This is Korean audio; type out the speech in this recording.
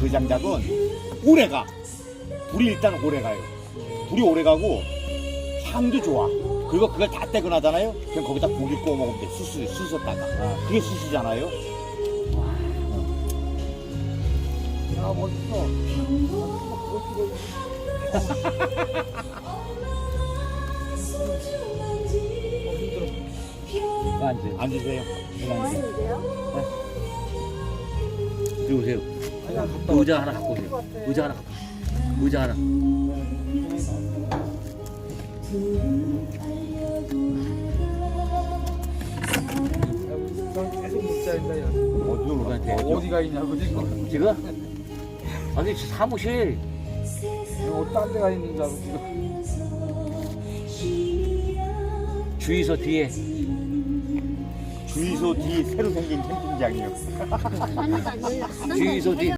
그 장작은 오래가. 불이 일단 오래가요. 불이 오래가고 향도 좋아. 그리고 그걸 다 떼고 나잖아요. 그냥 거기다 고기 구워 먹으면 돼. 수수다가. 그게 수수잖아요. 야, 멋있어. 앉으세요. 와인이세요? 이리 오세요. 의자 하나 갖고 오세요. 의자 하나 갖고 오세요. 의자 하나. 계속 묻자 인다. 어디로 가야 어디가 있냐고 지금. 지금? 아니 사무실. 딴 데가 있는 줄 알고 지금. 주유소 뒤에. 주유소 뒤 새로 생긴 캠핑장이요. 하나도 안 열려. 주유소 뒤.